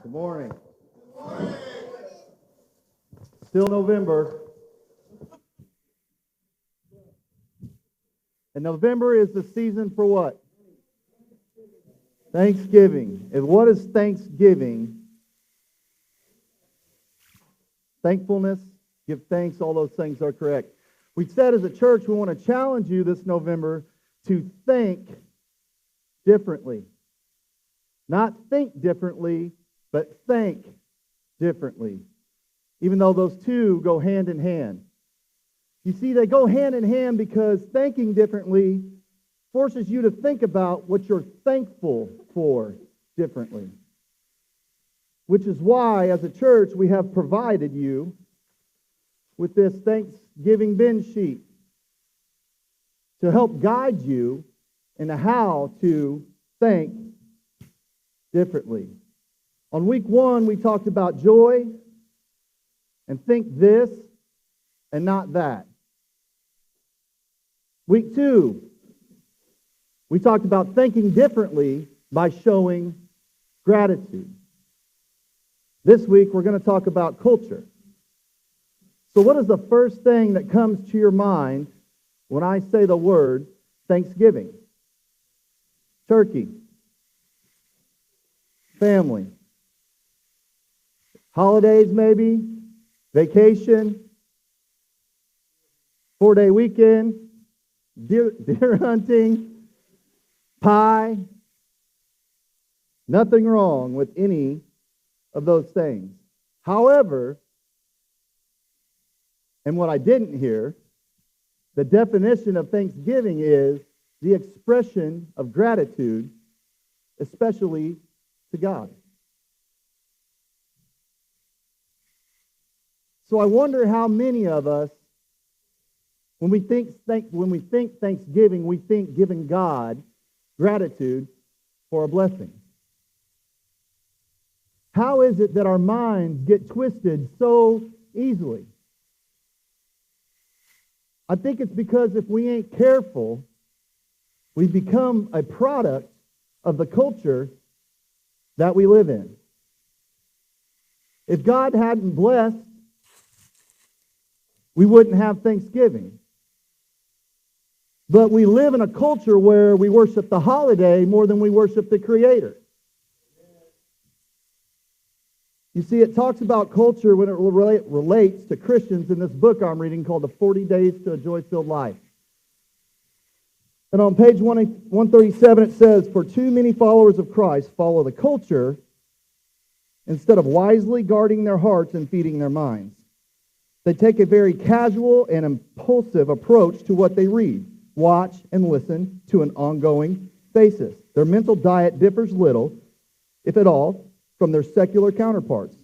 Good morning. Still November. And November is the season for what? Thanksgiving. And what is Thanksgiving? Thankfulness, give thanks, all those things are correct. We said as a church we want to challenge you this November to think differently. Not think differently, but think differently. Even though those two go hand in hand. You see, they go hand in hand because thinking differently forces you to think about what you're thankful for differently. Which is why, as a church, we have provided you with this Thanksgiving binge sheet to help guide you into how to think differently. On week 1, we talked about joy and think this and not that. Week 2, we talked about thinking differently by showing gratitude. This week, we're going to talk about culture. So what is the first thing that comes to your mind when I say the word Thanksgiving? Turkey. Family. Holidays maybe. Vacation. 4-day weekend. Deer hunting. Pie. Nothing wrong with any of those things. However, and what I didn't hear, the definition of Thanksgiving is the expression of gratitude, especially to God. So I wonder how many of us, when we think Thanksgiving, we think giving God gratitude for a blessing. How is it that our minds get twisted so easily? I think it's because if we ain't careful, we become a product of the culture that we live in. If God hadn't blessed, we wouldn't have Thanksgiving. But we live in a culture where we worship the holiday more than we worship the Creator. You see, it talks about culture when it relates to Christians in this book I'm reading called The 40 Days to a Joy-Filled Life. And on page 137 it says, "For too many followers of Christ follow the culture instead of wisely guarding their hearts and feeding their minds. They take a very casual and impulsive approach to what they read, watch, and listen to an ongoing basis. Their mental diet differs little, if at all, from their secular counterparts.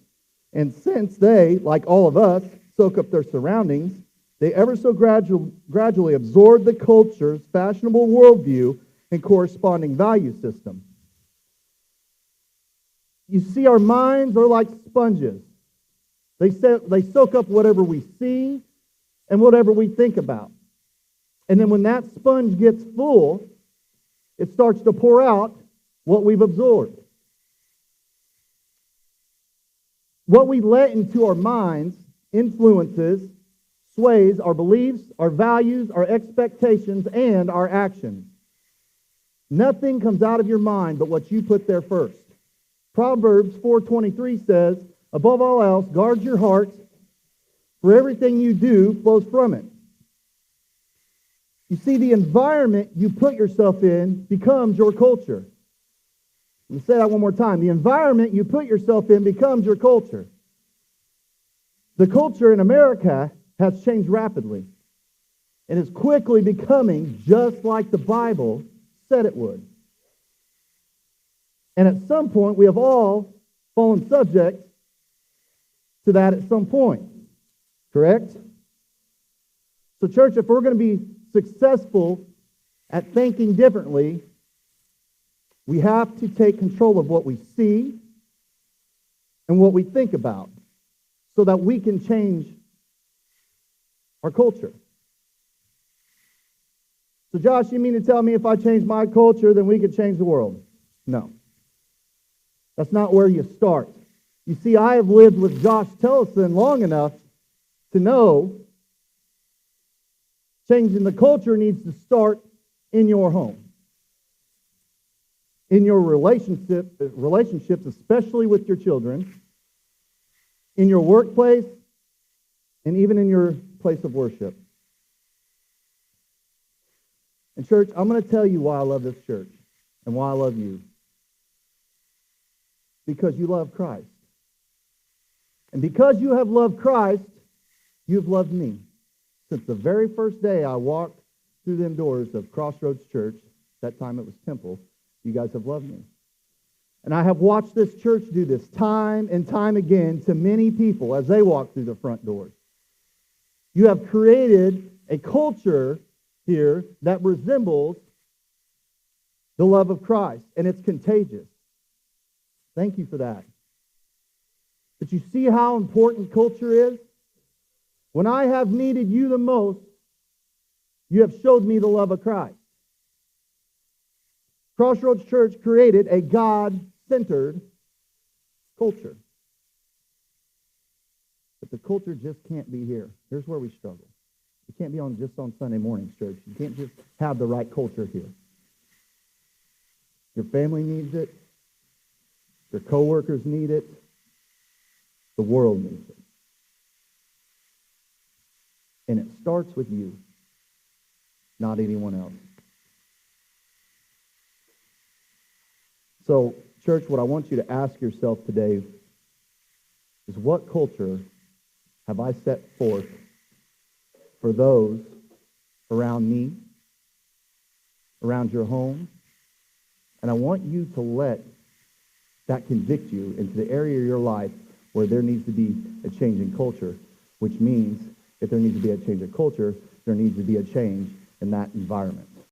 And since they, like all of us, soak up their surroundings, they ever so gradually absorb the culture's fashionable worldview and corresponding value system. You see, our minds are like sponges. They soak up whatever we see and whatever we think about. And then when that sponge gets full, it starts to pour out what we've absorbed. What we let into our minds influences, sways our beliefs, our values, our expectations, and our actions. Nothing comes out of your mind but what you put there first. Proverbs 4:23 says, "Above all else, guard your heart, for everything you do flows from it." You see, the environment you put yourself in becomes your culture. Let me say that one more time. The environment you put yourself in becomes your culture. The culture in America has changed rapidly and is quickly becoming just like the Bible said it would. And at some point, we have all fallen subject to that at some point. Correct? So church, if we're going to be successful at thinking differently, we have to take control of what we see and what we think about so that we can change our culture. So Josh, you mean to tell me if I change my culture, then we could change the world? No. That's not where you start. You see, I have lived with Josh Tellefsen long enough to know changing the culture needs to start in your home, in your relationships, especially with your children, in your workplace, and even in your place of worship. And church, I'm going to tell you why I love this church and why I love you. Because you love Christ. And because you have loved Christ, you've loved me. Since the very first day I walked through them doors of Crossroads Church, that time it was Temple, you guys have loved me. And I have watched this church do this time and time again to many people as they walk through the front doors. You have created a culture here that resembles the love of Christ, and it's contagious. Thank you for that. But you see how important culture is? When I have needed you the most, you have showed me the love of Christ. Crossroads Church created a God-centered culture. But the culture just can't be here. Here's where we struggle. You can't be just on Sunday mornings, church. You can't just have the right culture here. Your family needs it. Your coworkers need it. The world needs it. And it starts with you, not anyone else. So, church, what I want you to ask yourself today is, what culture have I set forth for those around me, around your home? And I want you to let that convict you into the area of your life where there needs to be a change in culture, which means if there needs to be a change of culture, there needs to be a change in that environment.